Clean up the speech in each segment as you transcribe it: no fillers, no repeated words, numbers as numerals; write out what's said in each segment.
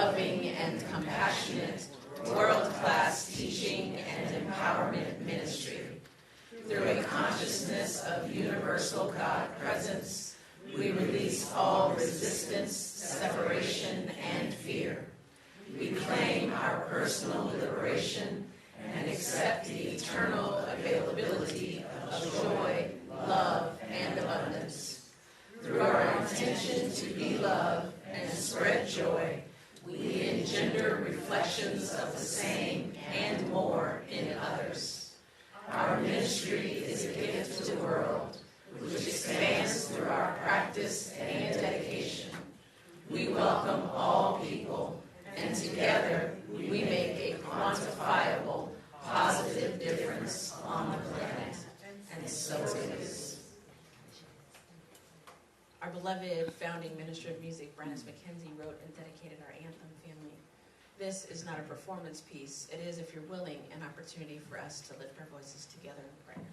loving and compassionate, world-class teaching and empowerment ministry. Through a consciousness of universal God presence, we release all resistance, separation, and fear. We claim our personal liberation and accept the eternal availability of joy, love, and abundance. Through our intention to be love and spread joy, we engender reflections of the same and more in others. Our ministry is a gift to the world, which expands through our practice and dedication. We welcome all people, and together we make a quantifiable, positive difference on the planet. And so it is. Our beloved founding minister of music, Brannis McKenzie, wrote and dedicated our anthem, Family. This is not a performance piece. It is, if you're willing, an opportunity for us to lift our voices together in prayer.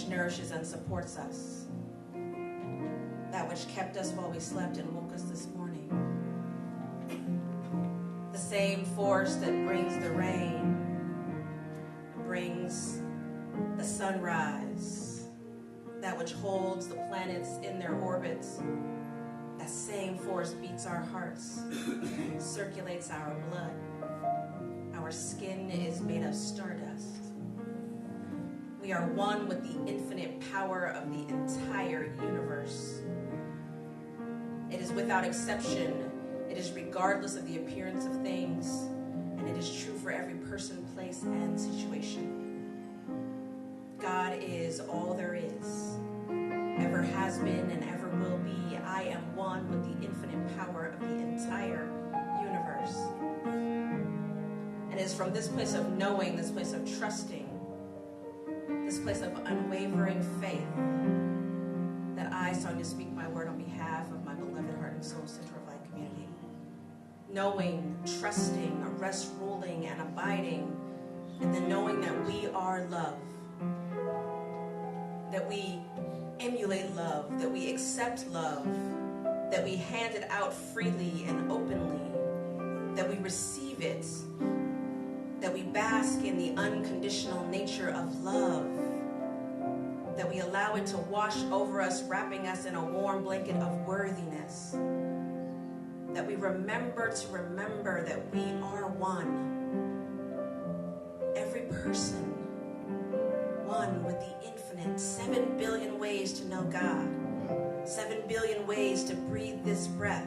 Nourishes and supports us, that which kept us while we slept and woke us this morning, the same force that brings the rain, brings the sunrise, that which holds the planets in their orbits, that same force beats our hearts, circulates our blood. Our skin is made of stardust. We are one with the infinite power of the entire universe. It is without exception. It is regardless of the appearance of things. And it is true for every person, place, and situation. God is all there is, ever has been, and ever will be. I am one with the infinite power of the entire universe. And it is from this place of knowing, this place of trusting, this place of unwavering faith, that I, Sonia, speak my word on behalf of my beloved Heart and Soul Center of Light community. Knowing, trusting, rest ruling, and abiding, and then knowing that we are love, that we emulate love, that we accept love, that we hand it out freely and openly, that we receive it, that we bask in the unconditional nature of love, that we allow it to wash over us, wrapping us in a warm blanket of worthiness, that we remember that we are one. Every person, one with the infinite. 7 billion ways to know God. 7 billion ways to breathe this breath.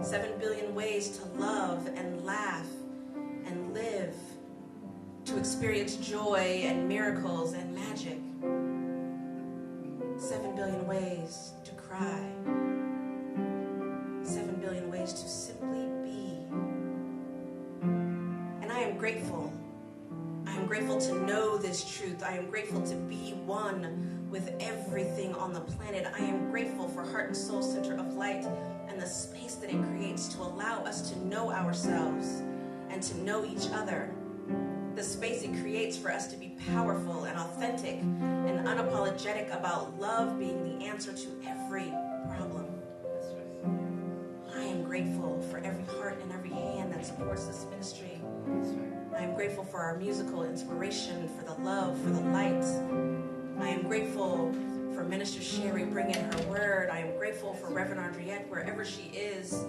7 billion ways to love and laugh and live. To experience joy and miracles and magic. 7 billion ways to cry. 7 billion ways to simply be. And I am grateful. I am grateful to know this truth. I am grateful to be one with everything on the planet. I am grateful for Heart and Soul Center of Light and the space that it creates to allow us to know ourselves and to know each other. The space it creates for us to be powerful and authentic and unapologetic about love being the answer to every problem. I am grateful for every heart and every hand that supports this ministry. I am grateful for our musical inspiration, for the love, for the light. I am grateful for Minister Sherry bringing her word. I am grateful for Reverend Andriette, wherever she is,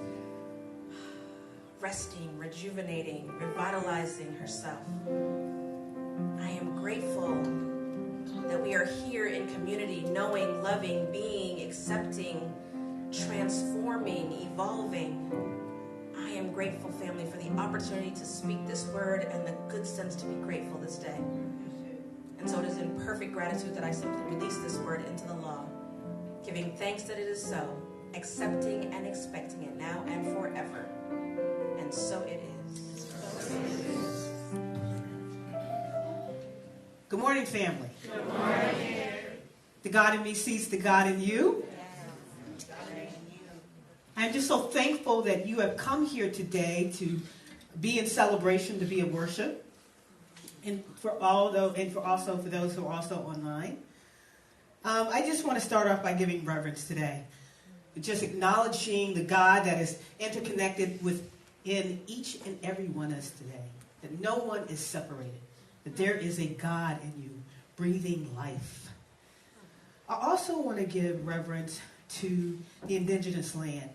resting, rejuvenating, revitalizing herself. I am grateful that we are here in community, knowing, loving, being, accepting, transforming, evolving. I am grateful, family, for the opportunity to speak this word and the good sense to be grateful this day. And so it is in perfect gratitude that I simply release this word into the law, giving thanks that it is so, accepting and expecting it now and forever. And so it is. Good morning, family. Good morning. The God in me sees the God in you. I'm just so thankful that you have come here today to be in celebration, to be in worship, and for those who are also online. I just want to start off by giving reverence today, just acknowledging the God that is interconnected within each and every one of us today, that no one is separated, that there is a God in you breathing life. I also want to give reverence to the indigenous land.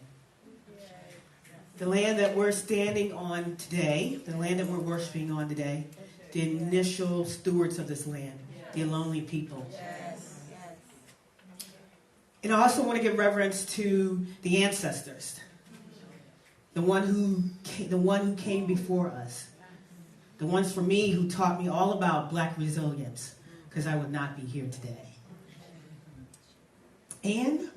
The land that we're standing on today, the land that we're worshiping on today, the initial stewards of this land, the lonely people. And I also want to give reverence to the ancestors, the one who came before us, the ones for me who taught me all about Black resilience, because I would not be here today. And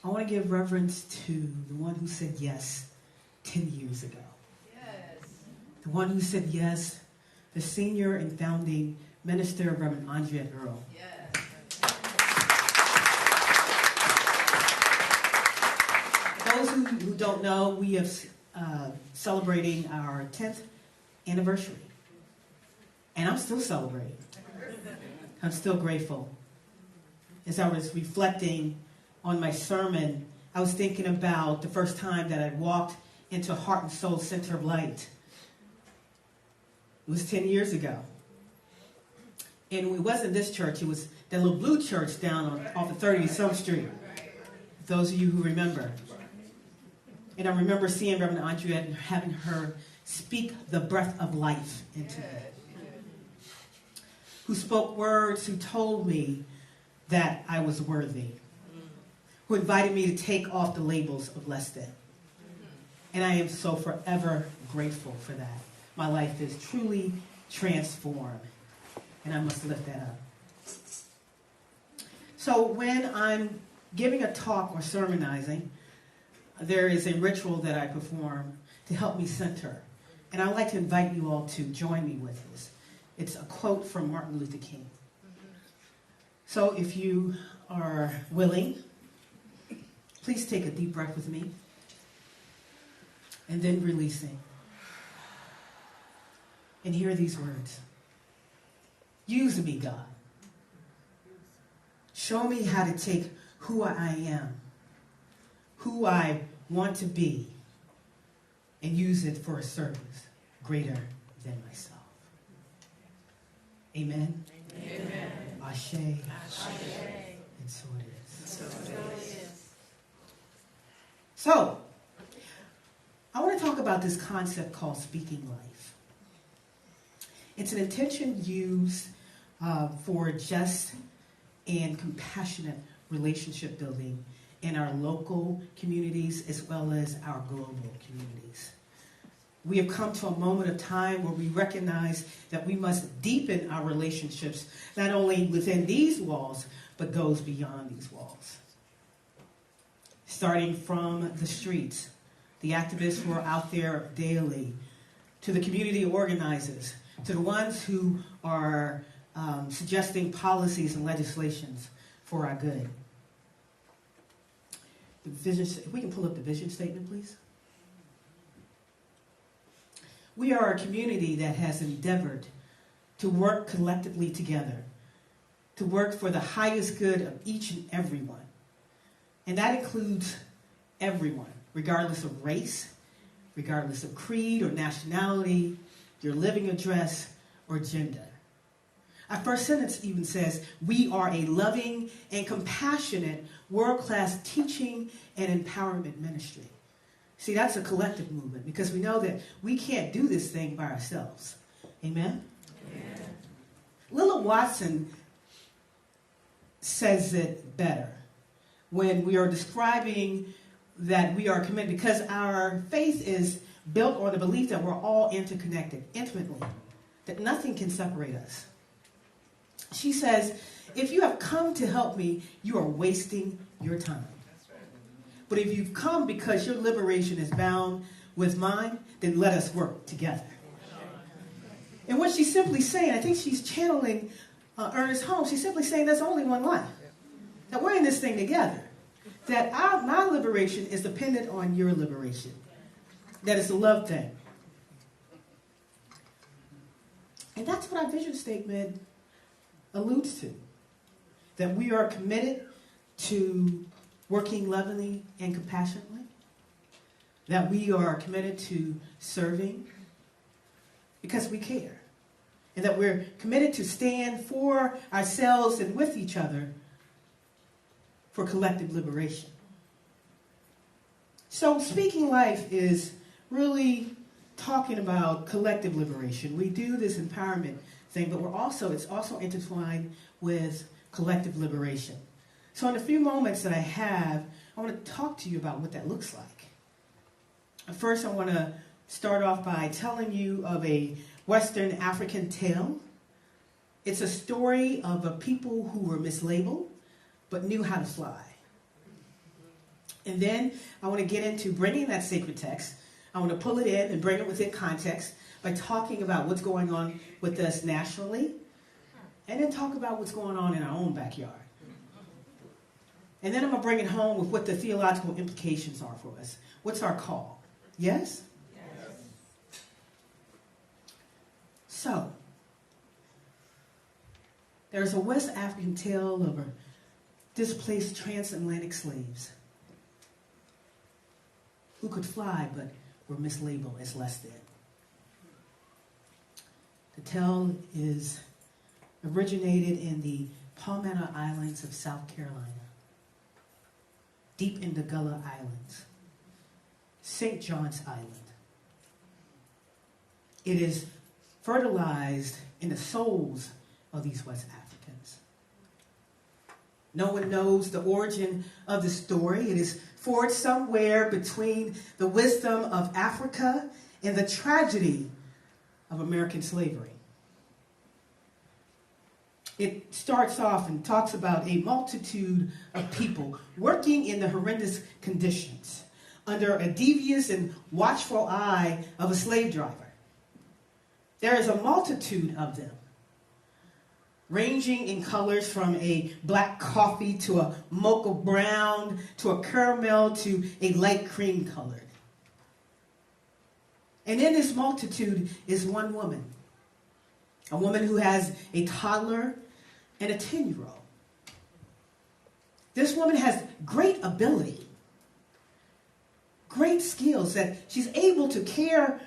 I want to give reverence to the one who said yes 10 years ago. Yes. The one who said yes, the senior and founding minister, Reverend Andriette Earl. Yes. Those who don't know, we are celebrating our 10th anniversary. And I'm still celebrating. I'm still grateful. As I was reflecting on my sermon, I was thinking about the first time that I walked into Heart and Soul Center of Light. It was 10 years ago. And it wasn't this church, it was that little blue church down off of 30 some Street. Those of you who remember. And I remember seeing Reverend Andriette and having her speak the breath of life into me. Who spoke words, who told me that I was worthy. Who invited me to take off the labels of less than. And I am so forever grateful for that. My life is truly transformed. And I must lift that up. So when I'm giving a talk or sermonizing, there is a ritual that I perform to help me center. And I'd like to invite you all to join me with this. It's a quote from Martin Luther King. So if you are willing, please take a deep breath with me. And then releasing. And hear these words. Use me, God. Show me how to take who I am, who I want to be, and use it for a service greater than myself. Amen? Amen. Ashe. Ashe. And so it is. So, I want to talk about this concept called speaking life. It's an intention used for just and compassionate relationship building in our local communities as well as our global communities. We have come to a moment of time where we recognize that we must deepen our relationships, not only within these walls, but goes beyond these walls. Starting from the streets, the activists who are out there daily, to the community organizers, to the ones who are suggesting policies and legislations for our good. The vision, if we can pull up the vision statement, please. We are a community that has endeavored to work collectively together, to work for the highest good of each and everyone. And that includes everyone, regardless of race, regardless of creed or nationality, your living address, or gender. Our first sentence even says, we are a loving and compassionate world-class teaching and empowerment ministry. See, that's a collective movement because we know that we can't do this thing by ourselves. Amen? Amen. Lilla Watson says it better when we are describing that we are committed because our faith is built on the belief that we're all interconnected intimately, that nothing can separate us. She says, if you have come to help me, you are wasting your time. But if you've come because your liberation is bound with mine, then let us work together. And what she's simply saying, I think she's channeling Ernest Holmes, she's simply saying there's only one life. That we're in this thing together. That my liberation is dependent on your liberation. That it's a love thing. And that's what our vision statement alludes to. That we are committed to working lovingly and compassionately. That we are committed to serving because we care. And that we're committed to stand for ourselves and with each other for collective liberation. So Speaking Life is really talking about collective liberation. We do this empowerment thing, but it's also intertwined with collective liberation. So in the few moments that I have, I want to talk to you about what that looks like. First, I want to start off by telling you of a Western African tale. It's a story of a people who were mislabeled, but knew how to fly. And then I want to get into bringing that sacred text. I want to pull it in and bring it within context by talking about what's going on with us nationally, and then talk about what's going on in our own backyard. And then I'm going to bring it home with what the theological implications are for us. What's our call? Yes? Yes. So, there's a West African tale of displaced transatlantic slaves who could fly but were mislabeled as less than. The tale is originated in the Palmetto Islands of South Carolina, deep in the Gullah Islands, St. John's Island. It is fertilized in the souls of these West Africans. No one knows the origin of the story. It is forged somewhere between the wisdom of Africa and the tragedy of American slavery. It starts off and talks about a multitude of people working in the horrendous conditions under a devious and watchful eye of a slave driver. There is a multitude of them, ranging in colors from a black coffee to a mocha brown to a caramel to a light cream colored. And in this multitude is one woman, a woman who has a toddler and a 10-year-old. This woman has great ability, great skills that she's able to care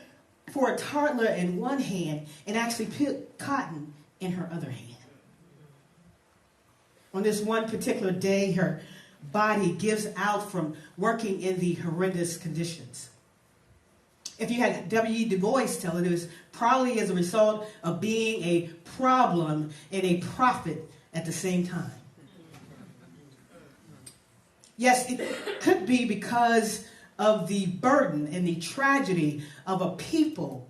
for a toddler in one hand and actually put cotton in her other hand. On this one particular day, her body gives out from working in the horrendous conditions. If you had W.E. Du Bois tell it, it was probably as a result of being a problem and a prophet at the same time. Yes, it could be because of the burden and the tragedy of a people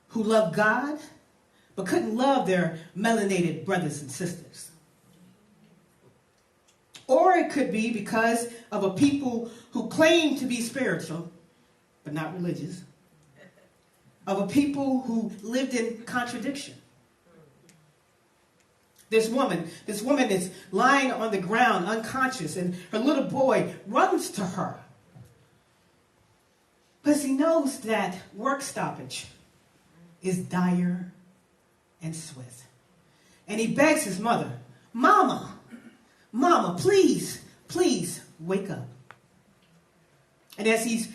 who love God but couldn't love their melanated brothers and sisters. Or it could be because of a people who claim to be spiritual but not religious, of a people who lived in contradiction. This woman is lying on the ground unconscious, and her little boy runs to her because he knows that work stoppage is dire and swift. And he begs his mother, Mama, please, wake up. And as he's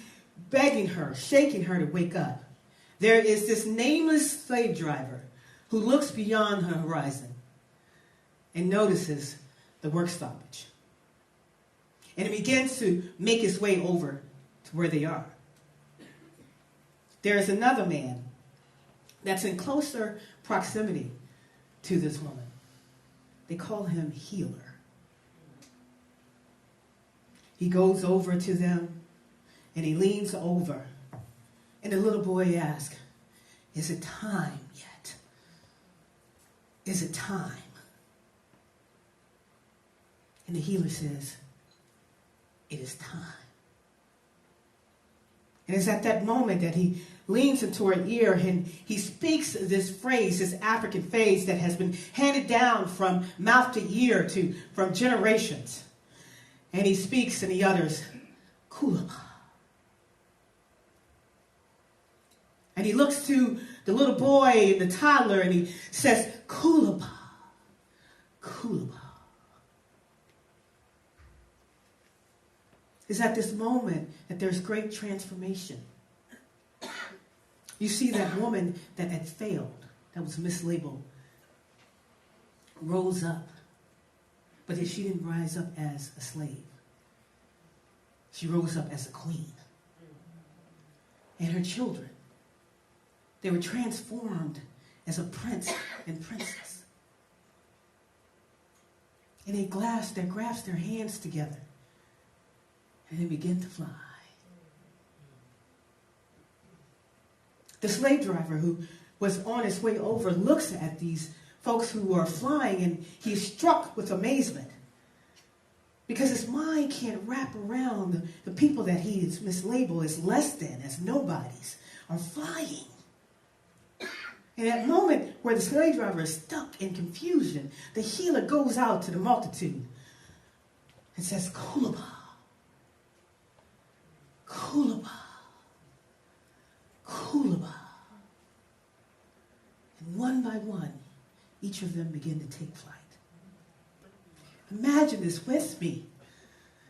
begging her, shaking her to wake up, there is this nameless slave driver who looks beyond her horizon and notices the work stoppage. And it begins to make its way over to where they are. There is another man that's in closer proximity to this woman. They call him Healer. He goes over to them and he leans over. And the little boy asks, is it time yet? Is it time? And the healer says, it is time. And it's at that moment that he leans into her ear and he speaks this phrase, this African phrase that has been handed down from mouth to ear from generations. And he speaks and he utters, Kulama. And he looks to the little boy and the toddler and he says, Kulaba, Kulaba. It's at this moment that there's great transformation. You see that woman that had failed, that was mislabeled, rose up, but she didn't rise up as a slave. She rose up as a queen. And her children, they were transformed as a prince and princess. And they grasped their hands together and they began to fly. The slave driver who was on his way over looks at these folks who are flying and he's struck with amazement because his mind can't wrap around the people that he is mislabeled as less than, as nobodies, are flying. In that moment where the slave driver is stuck in confusion, the healer goes out to the multitude and says, Kulaba, Kulaba, Kulaba. And one by one, each of them begin to take flight. Imagine this with me.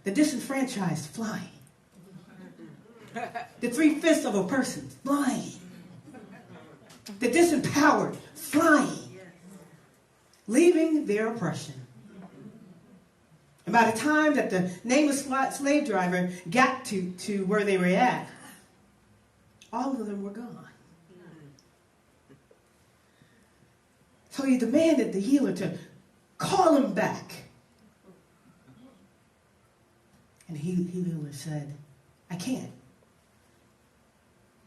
The disenfranchised flying. The 3/5 of a person flying. The disempowered flying. Leaving their oppression. And by the time that the nameless slave driver got to where they were at, all of them were gone. So he demanded the healer to call him back. And the healer said, I can't.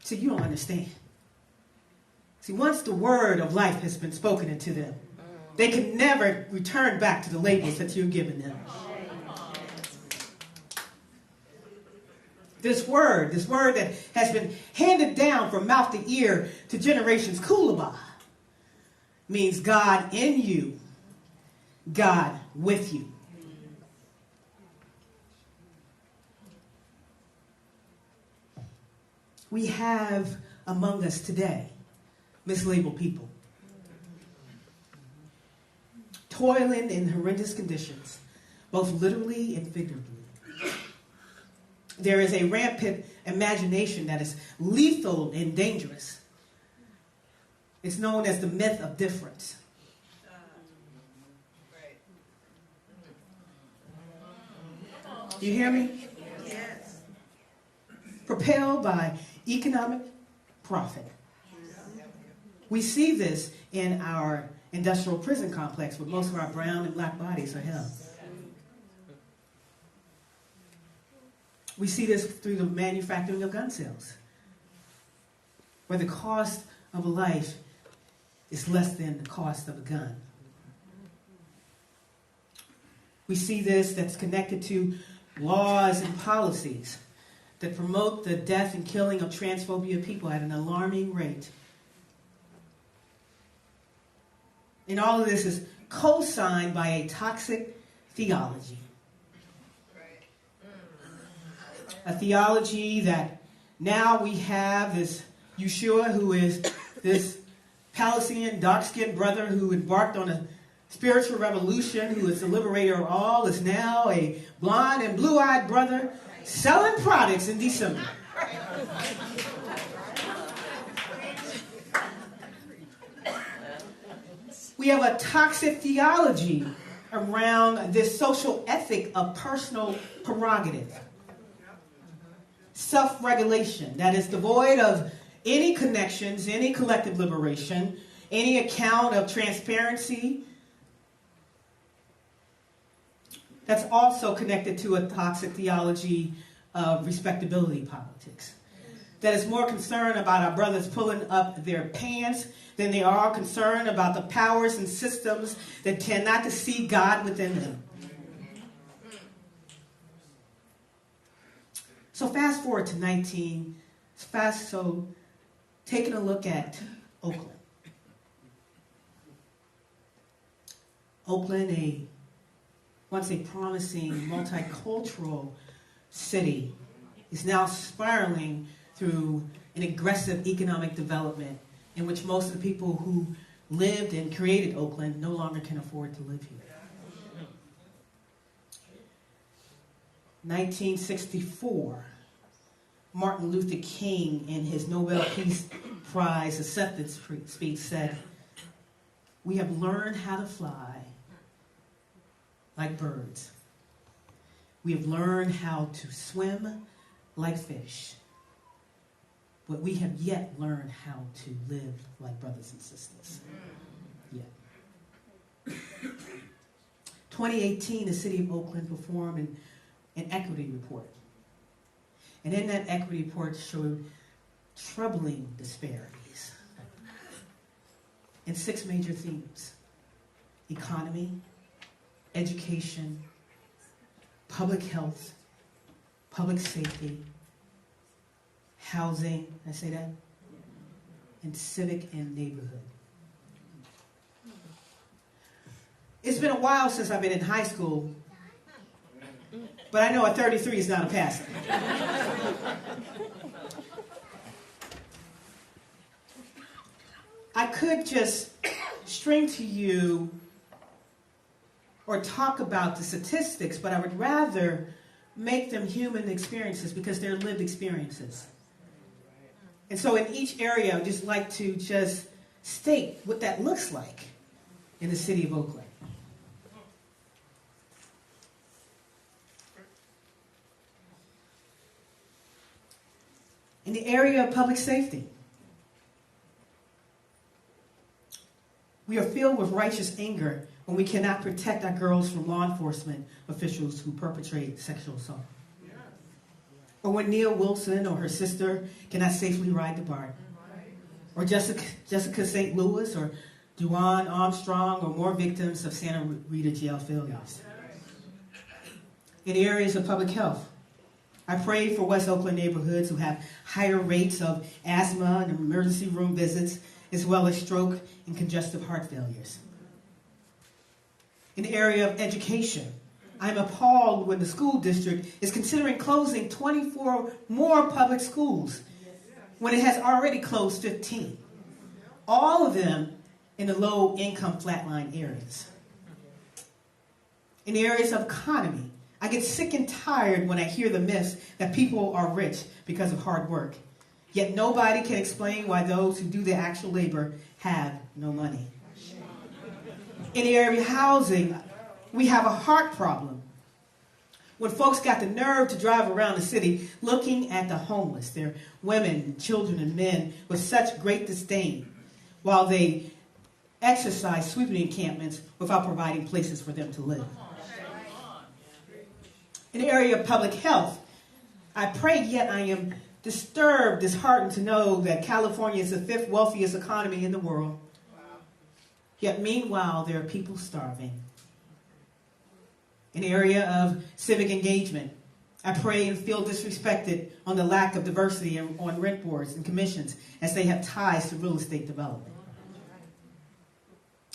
See, you don't understand. See, once the word of life has been spoken into them, they can never return back to the labels that you've given them. This word that has been handed down from mouth to ear to generations, Kulaba, means God in you, God with you. We have among us today mislabeled people, toiling in horrendous conditions, both literally and figuratively. There is a rampant imagination that is lethal and dangerous. It's known as the myth of difference. You hear me? Yes. Propelled by economic profit. We see this in our industrial prison complex where most of our brown and black bodies are held. We see this through the manufacturing of gun sales, where the cost of a life is less than the cost of a gun. We see this that's connected to laws and policies that promote the death and killing of transphobia people at an alarming rate. And all of this is co-signed by a toxic theology. A theology that now we have this Yeshua, who is this Palestinian dark-skinned brother who embarked on a spiritual revolution, who is the liberator of all, is now a blonde and blue-eyed brother selling products in December. We have a toxic theology around this social ethic of personal prerogative. Self-regulation that is devoid of any connections, any collective liberation, any account of transparency. That's also connected to a toxic theology of respectability politics. That is more concerned about our brothers pulling up their pants than they are concerned about the powers and systems that tend not to see God within them. So fast forward to taking a look at Oakland. Oakland, once a promising multicultural city, is now spiraling through an aggressive economic development in which most of the people who lived and created Oakland no longer can afford to live here. 1964, Martin Luther King, in his Nobel Peace Prize acceptance speech, said, "We have learned how to fly like birds. We have learned how to swim like fish. But we have yet learned how to live like brothers and sisters." Yet. 2018, the city of Oakland performed an equity report. And in that equity report showed troubling disparities in 6 major themes: economy, education, public health, public safety, housing, did I say that? And civic and neighborhood. It's been a while since I've been in high school, but I know a 33 is not a pastor. I could just string to you or talk about the statistics, but I would rather make them human experiences because they're lived experiences. And so in each area, I'd just like to just state what that looks like in the city of Oakland. In the area of public safety, we are filled with righteous anger when we cannot protect our girls from law enforcement officials who perpetrate sexual assault. Or when Neil Wilson or her sister cannot safely ride the BART. Or Jessica St. Louis or Duane Armstrong or more victims of Santa Rita jail failures. In areas of public health, I pray for West Oakland neighborhoods who have higher rates of asthma and emergency room visits, as well as stroke and congestive heart failures. In the area of education, I'm appalled when the school district is considering closing 24 more public schools when it has already closed 15. All of them in the low-income flatline areas. In the areas of economy, I get sick and tired when I hear the myths that people are rich because of hard work. Yet nobody can explain why those who do the actual labor have no money. In the area of housing, we have a heart problem. when folks got the nerve to drive around the city looking at the homeless, their women, children, and men, with such great disdain, while they exercise sweeping encampments without providing places for them to live. In the area of public health, I pray, yet I am disturbed, disheartened to know that California is the 5th wealthiest economy in the world. Yet meanwhile, there are people starving. In the area of civic engagement, I pray and feel disrespected on the lack of diversity on rent boards and commissions as they have ties to real estate development.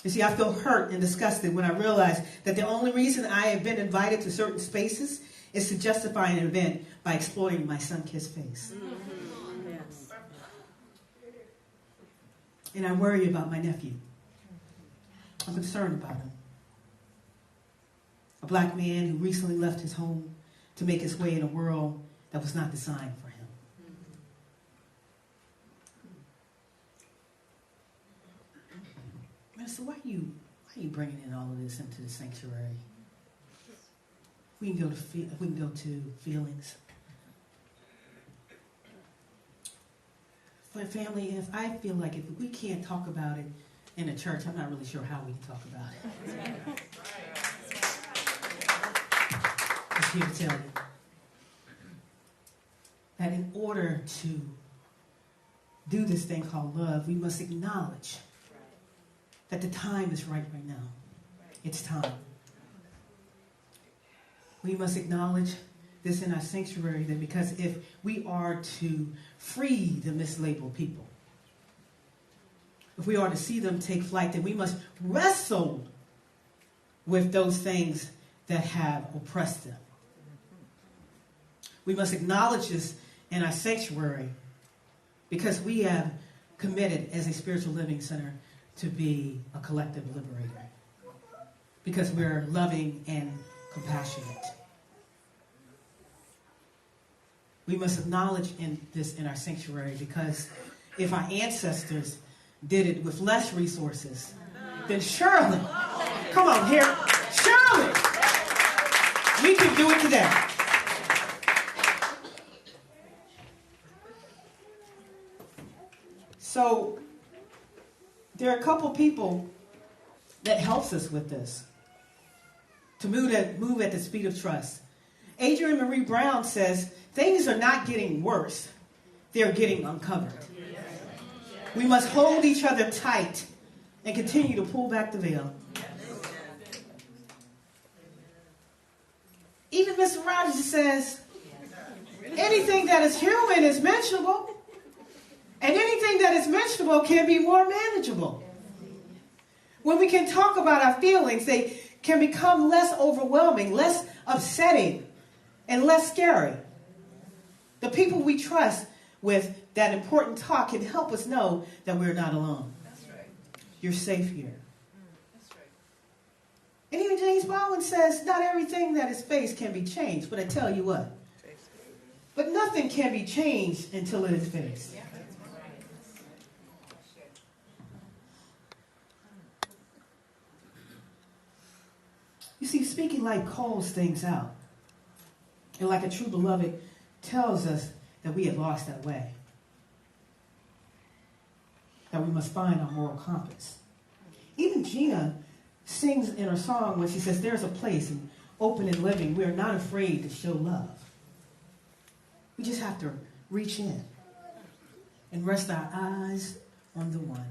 You see, I feel hurt and disgusted when I realize that the only reason I have been invited to certain spaces is to justify an event by exploiting my sun-kissed face. Yes. And I worry about my nephew. I'm concerned about him. A black man who recently left his home to make his way in a world that was not designed for him. Minister, why are you bringing in all of this into the sanctuary? We can go to feelings. But family, if I feel like if we can't talk about it in a church, I'm not really sure how we can talk about it. I'm here to tell you that in order to do this thing called love, we must acknowledge that the time is right now. It's time. We must acknowledge this in our sanctuary, that because if we are to free the mislabeled people, if we are to see them take flight, then we must wrestle with those things that have oppressed them. We must acknowledge this in our sanctuary because we have committed as a spiritual living center to be a collective liberator. Because we're loving and compassionate. We must acknowledge this in our sanctuary because if our ancestors did it with less resources, then surely, come on here, surely we can do it today. So there are a couple people that helps us with this, to move at the speed of trust. Adrienne Marie Brown says, things are not getting worse, they're getting uncovered. We must hold each other tight and continue to pull back the veil. Even Mr. Rogers says, anything that is human is mentionable, and anything that is mentionable can be more manageable. When we can talk about our feelings, they can become less overwhelming, less upsetting, and less scary. The people we trust with that important talk can help us know that we're not alone. That's right. You're safe here. That's right. And even James Baldwin says, not everything that is faced can be changed, but I tell you what, but nothing can be changed until it is faced. Yeah. You see, speaking like calls things out. And like a true beloved tells us that we have lost that way. That we must find our moral compass. Even Gina sings in her song when she says, there's a place in open and living. We are not afraid to show love. We just have to reach in and rest our eyes on the one.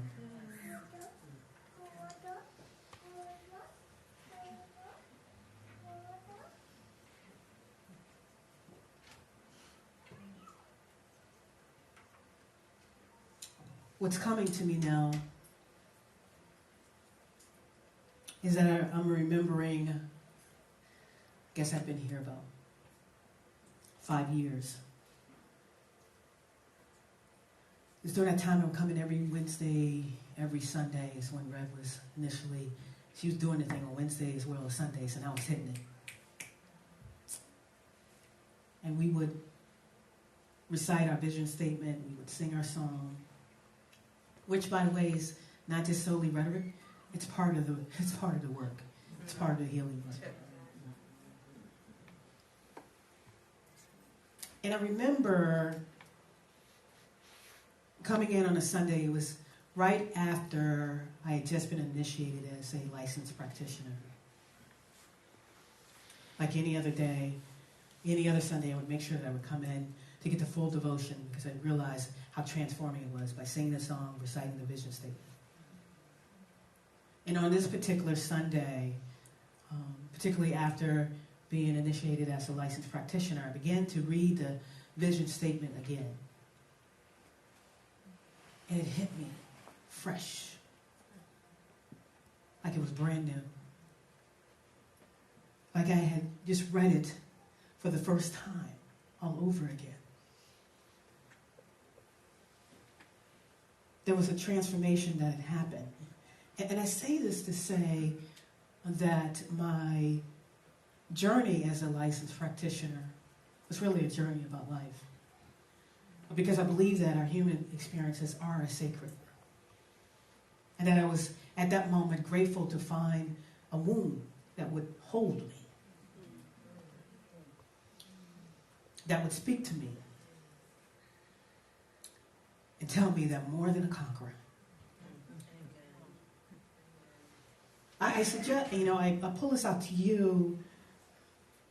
What's coming to me now is that I'm remembering, I guess I've been here about 5 years. It's during that time I'm coming every Wednesday, every Sunday is when Rev was initially, she was doing the thing on Wednesday as well as Sundays, and I was hitting it. And we would recite our vision statement, we would sing our song, which, by the way, is not just solely rhetoric. It's part of the work. It's part of the healing work. And I remember coming in on a Sunday. It was right after I had just been initiated as a licensed practitioner. Like any other day, any other Sunday, I would make sure that I would come in to get the full devotion because I realized how transforming it was by singing the song, reciting the vision statement. And on this particular Sunday, particularly after being initiated as a licensed practitioner, I began to read the vision statement again. And it hit me fresh, like it was brand new. Like I had just read it for the first time all over again. There was a transformation that had happened. And I say this to say that my journey as a licensed practitioner was really a journey about life. Because I believe that our human experiences are sacred. And that I was, at that moment, grateful to find a womb that would hold me. That would speak to me. And tell me that I'm more than a conqueror. I suggest, I pull this out to you,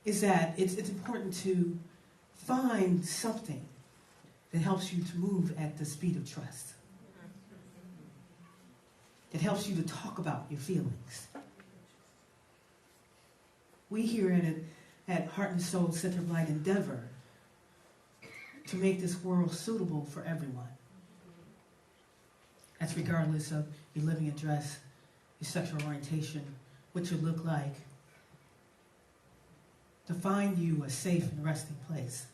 is that it's important to find something that helps you to move at the speed of trust. That helps you to talk about your feelings. We here at Heart and Soul Center of Light endeavor to make this world suitable for everyone. That's regardless of your living address, your sexual orientation, what you look like. To find you a safe and resting place.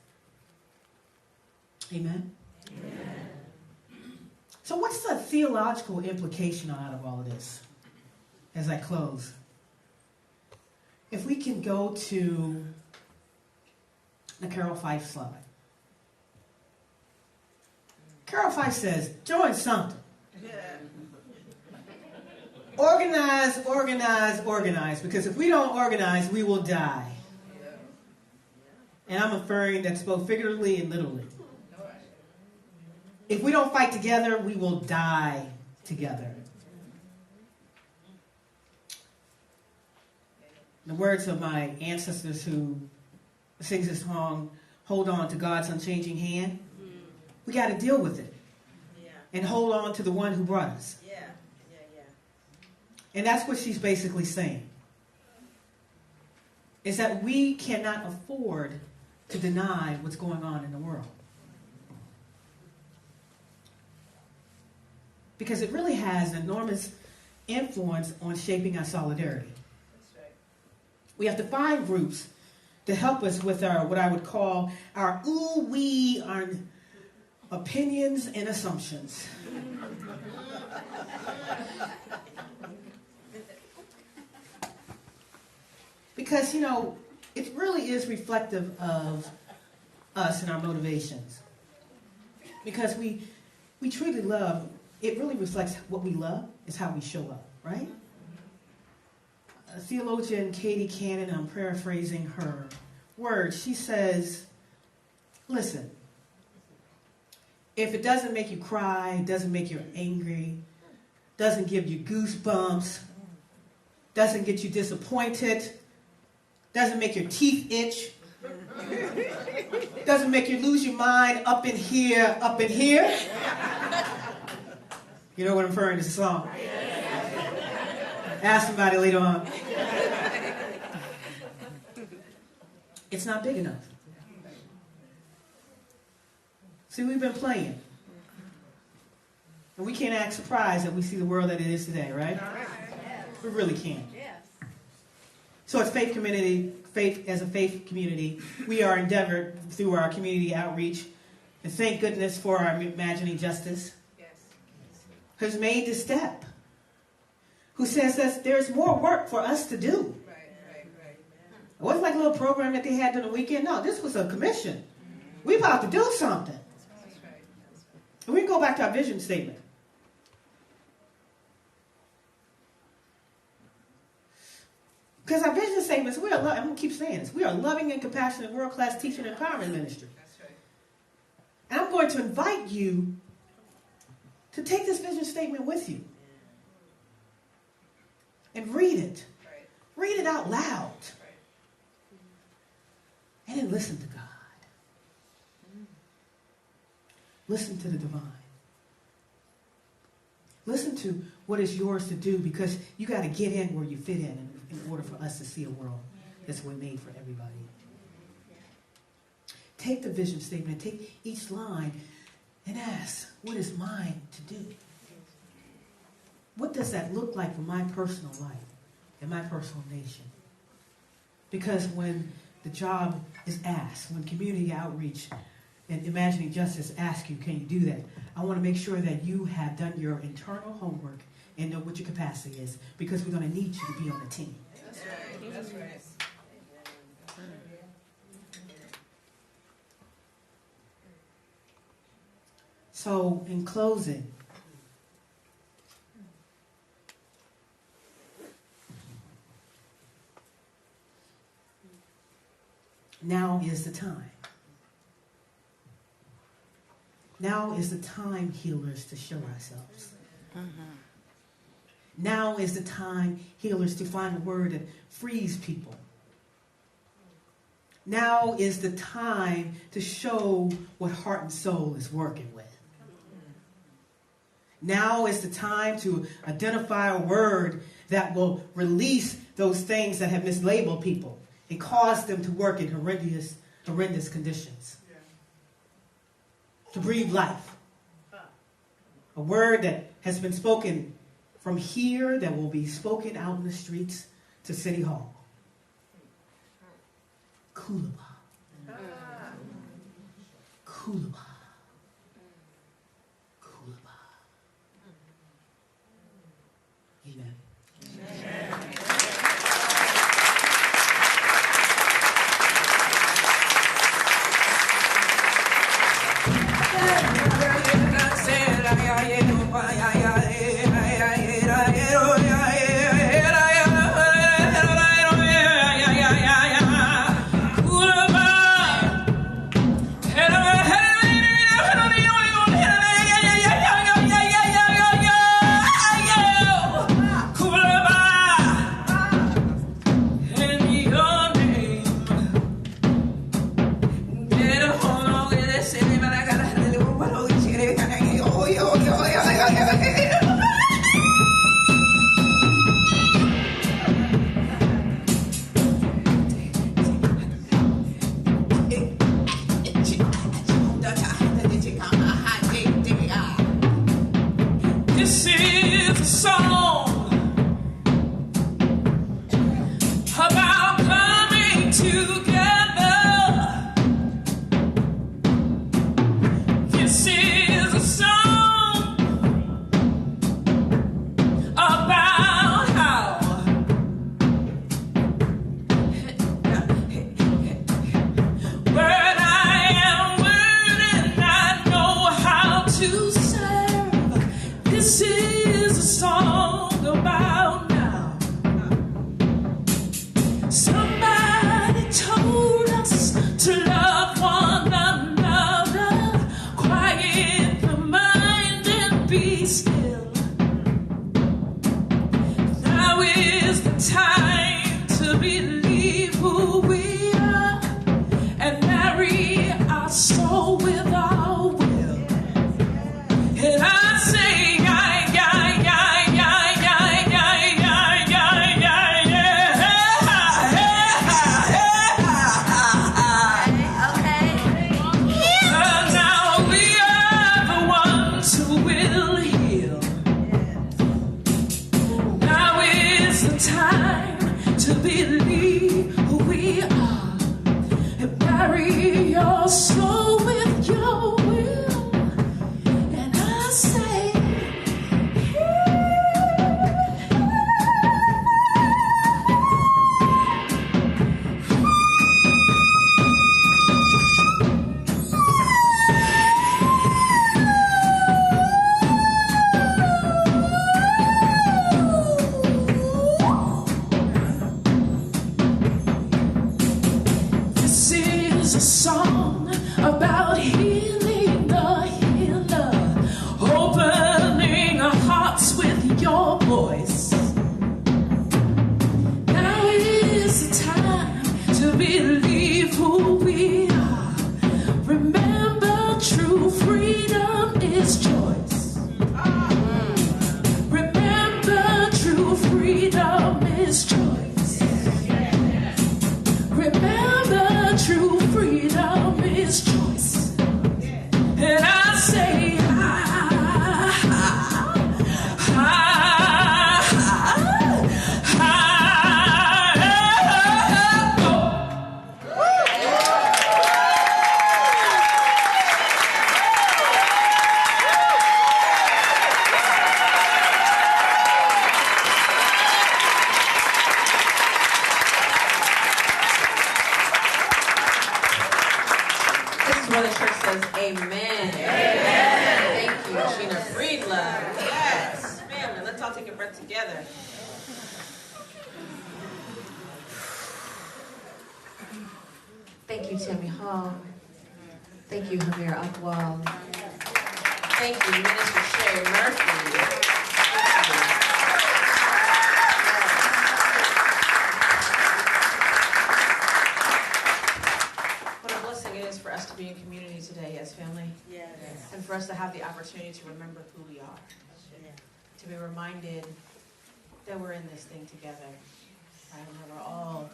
Amen? Amen. So what's the theological implication out of all of this as I close? If we can go to the Carol Fife slide. Carol Fife says, join something. Organize, organize, organize. Because if we don't organize, we will die. And I'm referring that's both figuratively and literally. If we don't fight together, we will die together. The words of my ancestors who sings this song, hold on to God's unchanging hand. We got to deal with it. And hold on to the one who brought us. And that's what she's basically saying. Is that we cannot afford to deny what's going on in the world. Because it really has an enormous influence on shaping our solidarity. That's right. We have to find groups to help us with our, what I would call our our opinions and assumptions. Because, it really is reflective of us and our motivations. Because we truly love, it really reflects what we love is how we show up, right? Theologian Katie Cannon, I'm paraphrasing her words, she says, listen, if it doesn't make you cry, doesn't make you angry, doesn't give you goosebumps, doesn't get you disappointed, doesn't make your teeth itch, doesn't make you lose your mind up in here. You know what I'm referring to, the song. Ask somebody later on. It's not big enough. See, we've been playing. And we can't act surprised that we see the world that it is today, right? We really can't. So as faith as a faith community, we are endeavored through our community outreach, and thank goodness for our Imagining Justice, who's made this step, who says that there's more work for us to do. Right. It wasn't like a little program that they had during the weekend. No, this was a commission. We're about to do something. And we can go back to our vision statement. Because our vision statements, I'm going to keep saying this, we are a loving and compassionate world-class teaching and empowerment ministry. That's right. And I'm going to invite you to take this vision statement with you and read it. Read it out loud. And then listen to God. Listen to the divine. Listen to what is yours to do, because you got to get in where you fit in order for us to see a world that's made for everybody. Take the vision statement, take each line and ask, what is mine to do? What does that look like for my personal life and my personal nation? Because when the job is asked, when community outreach and Imagining Justice ask you, can you do that? I want to make sure that you have done your internal homework and know what your capacity is, because we're going to need you to be on the team. That's right. That's right. So, in closing, now is the time. Now is the time, healers, to show ourselves. Now is the time, healers, to find a word that frees people. Now is the time to show what heart and soul is working with. Now is the time to identify a word that will release those things that have mislabeled people and cause them to work in horrendous conditions. To breathe life. A word that has been spoken from here that will be spoken out in the streets to City Hall. Kulaba. Kulaba. Kulaba. Amen. This is a song about coming together. This is a song about how word I am, word, and I know how to serve. This is a song about now. Somebody told us to love one another, quiet the mind and be still. Now is the time to believe who we are and marry our soul with our will. And I say, now we are the ones who will heal. all take a breath together. Thank you, Tammy Hall. Thank you, Javier Akwal. Thank you, Minister Sherry Murphy. What a blessing it is for us to be in community today as family. Yes. And for us to have the opportunity to remember who we are. To be reminded that we're in this thing together. Right? And that we're all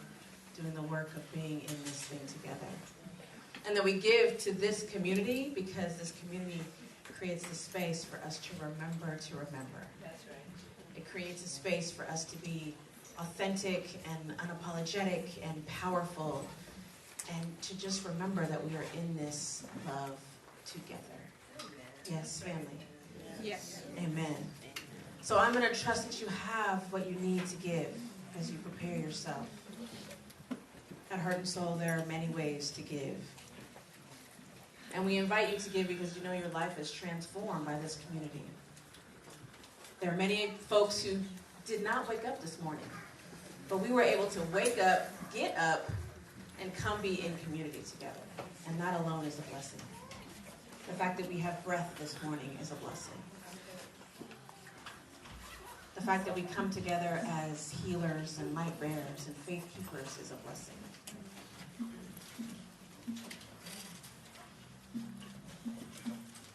doing the work of being in this thing together. And that we give to this community because this community creates the space for us to remember to remember. That's right. It creates a space for us to be authentic and unapologetic and powerful and to just remember that we are in this love together. Yes, family. Yes. Amen. So I'm going to trust that you have what you need to give as you prepare yourself. At Heart and Soul, there are many ways to give. And we invite you to give because you know your life is transformed by this community. There are many folks who did not wake up this morning, but we were able to wake up, get up, and come be in community together. And that alone is a blessing. The fact that we have breath this morning is a blessing. The fact that we come together as healers and light bearers and faith keepers is a blessing.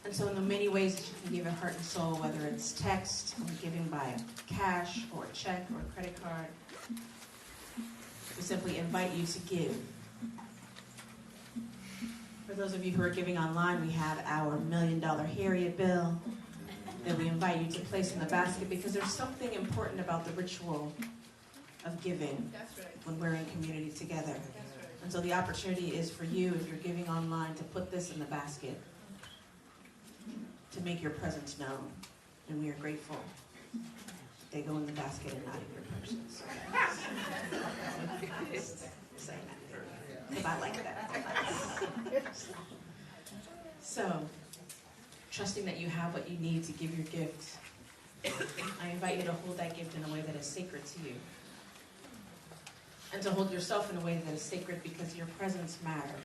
And so in the many ways that you can give at Heart and Soul, whether it's text, or giving by cash, or a check, or a credit card, we simply invite you to give. For those of you who are giving online, we have our $1 million Harriet bill that we invite you to place in the basket because there's something important about the ritual of giving when we're in community together. And so the opportunity is for you, if you're giving online, to put this in the basket, to make your presence known. And we are grateful. They go in the basket and not in your purses. Saying that because I like that. So, trusting that you have what you need to give your gift, I invite you to hold that gift in a way that is sacred to you. And to hold yourself in a way that is sacred because your presence matters.